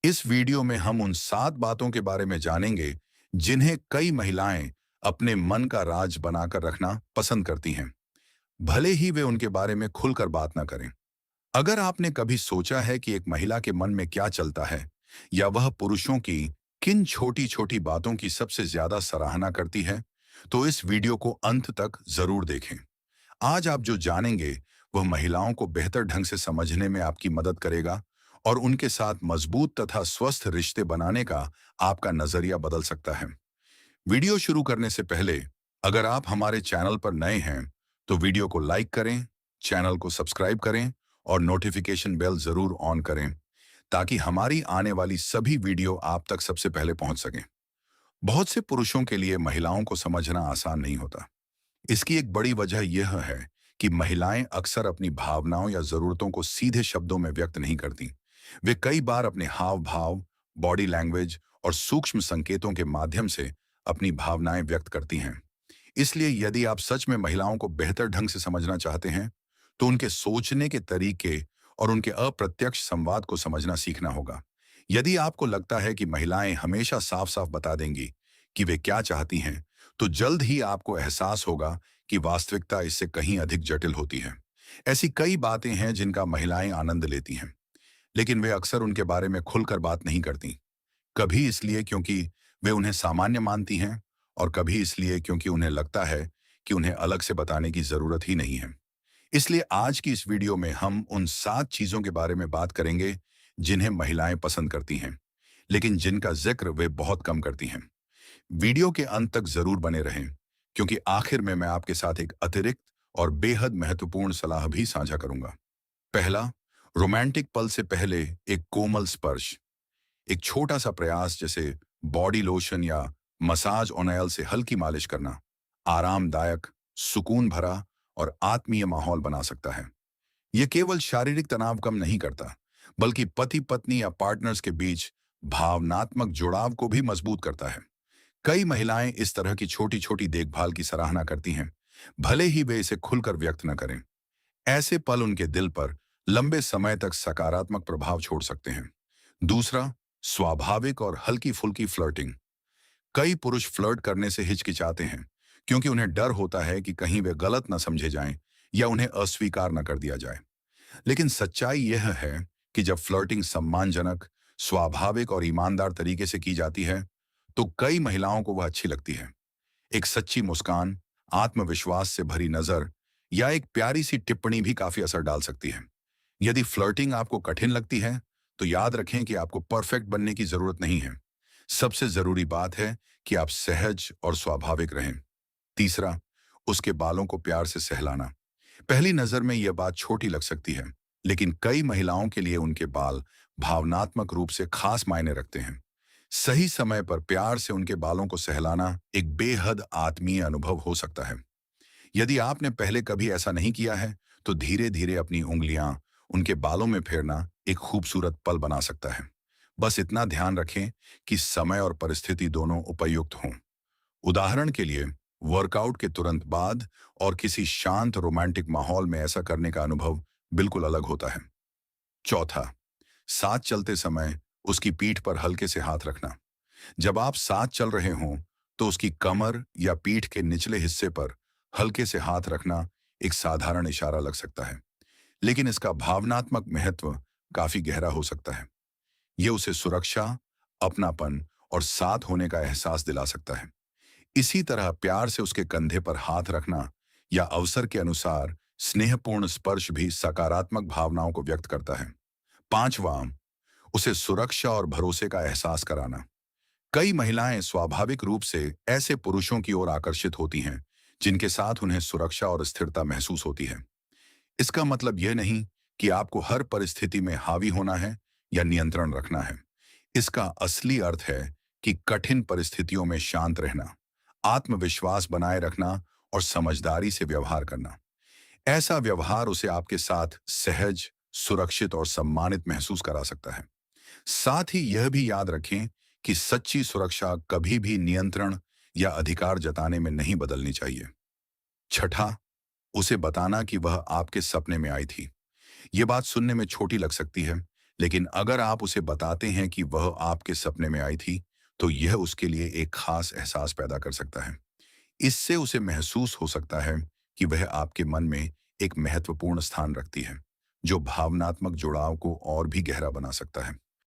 इस वीडियो में हम उन 7 बातों के बारे में जानेंगे जिन्हें कई महिलाएं अपने मन का राज बनाकर रखना पसंद करती हैं, भले ही वे उनके बारे में खुलकर बात ना करें। अगर आपने कभी सोचा है कि एक महिला के मन में क्या चलता है या वह पुरुषों की किन छोटी-छोटी बातों की सबसे ज्यादा सराहना करती है, तो इस वीडियो को अंत तक जरूर देखें। आज आप जो जानेंगे वह महिलाओं को बेहतर ढंग से समझने में आपकी मदद करेगा और उनके साथ मजबूत तथा स्वस्थ रिश्ते बनाने का आपका नजरिया बदल सकता है। वीडियो शुरू करने से पहले अगर आप हमारे चैनल पर नए हैं तो वीडियो को लाइक करें, चैनल को सब्सक्राइब करें और नोटिफिकेशन बेल जरूर ऑन करें ताकि हमारी आने वाली सभी वीडियो आप तक सबसे पहले पहुंच सकें। बहुत से पुरुषों के लिए महिलाओं को समझना आसान नहीं होता। इसकी एक बड़ी वजह यह है कि महिलाएं अक्सर अपनी भावनाओं या जरूरतों को सीधे शब्दों में व्यक्त नहीं करती। वे कई बार अपने हाव भाव, बॉडी लैंग्वेज और सूक्ष्म संकेतों के माध्यम से अपनी भावनाएं व्यक्त करती हैं। इसलिए यदि आप सच में महिलाओं को बेहतर ढंग से समझना चाहते हैं, तो उनके सोचने के तरीके और उनके अप्रत्यक्ष संवाद को समझना सीखना होगा। यदि आपको लगता है कि महिलाएं हमेशा साफ साफ बता देंगी कि वे क्या चाहती हैं, तो जल्द ही आपको एहसास होगा कि वास्तविकता इससे कहीं अधिक जटिल होती है। ऐसी कई बातें हैं जिनका महिलाएं आनंद लेती हैं, लेकिन वे अक्सर उनके बारे में खुलकर बात नहीं करती। कभी इसलिए क्योंकि वे उन्हें सामान्य मानती हैं और कभी इसलिए क्योंकि उन्हें लगता है कि उन्हें अलग से बताने की जरूरत ही नहीं है। इसलिए आज की इस वीडियो में हम उन 7 चीजों के बारे में बात करेंगे जिन्हें महिलाएं पसंद करती हैं, लेकिन जिनका जिक्र वे बहुत कम करती हैं। वीडियो के अंत तक जरूर बने रहें, क्योंकि आखिर में मैं आपके साथ एक अतिरिक्त और बेहद महत्वपूर्ण सलाह भी साझा करूंगा। पहला, रोमांटिक पल से पहले एक कोमल स्पर्श। एक छोटा सा प्रयास जैसे बॉडी लोशन या मसाज ऑयल से हल्की मालिश करना आरामदायक, सुकून भरा और आत्मीय माहौल बना सकता है। यह केवल शारीरिक तनाव कम नहीं करता, बल्कि पति पत्नी या पार्टनर्स के बीच भावनात्मक जुड़ाव को भी मजबूत करता है। कई महिलाएं इस तरह की छोटी छोटी देखभाल की सराहना करती हैं, भले ही वे इसे खुलकर व्यक्त न करें। ऐसे पल उनके दिल पर लंबे समय तक सकारात्मक प्रभाव छोड़ सकते हैं। दूसरा, स्वाभाविक और हल्की फुल्की फ्लर्टिंग। कई पुरुष फ्लर्ट करने से हिचकिचाते हैं क्योंकि उन्हें डर होता है कि कहीं वे गलत न समझे जाएं या उन्हें अस्वीकार न कर दिया जाए। लेकिन सच्चाई यह है कि जब फ्लर्टिंग सम्मानजनक, स्वाभाविक और ईमानदार तरीके से की जाती है, तो कई महिलाओं को वह अच्छी लगती है। एक सच्ची मुस्कान, आत्मविश्वास से भरी नजर या एक प्यारी सी टिप्पणी भी काफी असर डाल सकती है। यदि फ्लर्टिंग आपको कठिन लगती है, तो याद रखें कि आपको परफेक्ट बनने की जरूरत नहीं है। सबसे जरूरी बात है कि आप सहज और स्वाभाविक रहें। तीसरा, उसके बालों को प्यार से सहलाना। पहली नजर में यह बात छोटी लग सकती है, लेकिन कई महिलाओं के लिए उनके बाल भावनात्मक रूप से खास मायने रखते हैं। सही समय पर प्यार से उनके बालों को सहलाना एक बेहद आत्मीय अनुभव हो सकता है। यदि आपने पहले कभी ऐसा नहीं किया है, तो धीरे धीरे अपनी उंगलियां उनके बालों में फेरना एक खूबसूरत पल बना सकता है। बस इतना ध्यान रखें कि समय और परिस्थिति दोनों उपयुक्त हों। उदाहरण के लिए, वर्कआउट के तुरंत बाद और किसी शांत रोमांटिक माहौल में ऐसा करने का अनुभव बिल्कुल अलग होता है। चौथा, साथ चलते समय उसकी पीठ पर हल्के से हाथ रखना। जब आप साथ चल रहे हों, तो उसकी कमर या पीठ के निचले हिस्से पर हल्के से हाथ रखना एक साधारण इशारा लग सकता है, लेकिन इसका भावनात्मक महत्व काफी गहरा हो सकता है। यह उसे सुरक्षा, अपनापन और साथ होने का एहसास दिला सकता है। इसी तरह प्यार से उसके कंधे पर हाथ रखना या अवसर के अनुसार स्नेहपूर्ण स्पर्श भी सकारात्मक भावनाओं को व्यक्त करता है। पांचवा, उसे सुरक्षा और भरोसे का एहसास कराना। कई महिलाएं स्वाभाविक रूप से ऐसे पुरुषों की ओर आकर्षित होती हैं जिनके साथ उन्हें सुरक्षा और स्थिरता महसूस होती है। इसका मतलब यह नहीं कि आपको हर परिस्थिति में हावी होना है या नियंत्रण रखना है। इसका असली अर्थ है कि कठिन परिस्थितियों में शांत रहना, आत्मविश्वास बनाए रखना और समझदारी से व्यवहार करना। ऐसा व्यवहार उसे आपके साथ सहज, सुरक्षित और सम्मानित महसूस करा सकता है। साथ ही यह भी याद रखें कि सच्ची सुरक्षा कभी भी नियंत्रण या अधिकार जताने में नहीं बदलनी चाहिए। छठा, उसे बताना कि वह आपके सपने में आई थी। ये बात सुनने में छोटी लग सकती है, लेकिन अगर आप उसे बताते हैं कि वह आपके सपने में आई थी, तो यह उसके लिए एक खास एहसास पैदा कर सकता है। इससे उसे महसूस हो सकता है कि वह आपके मन में एक महत्वपूर्ण स्थान रखती है, जो भावनात्मक जुड़ाव को और भी गहरा बना सकता है।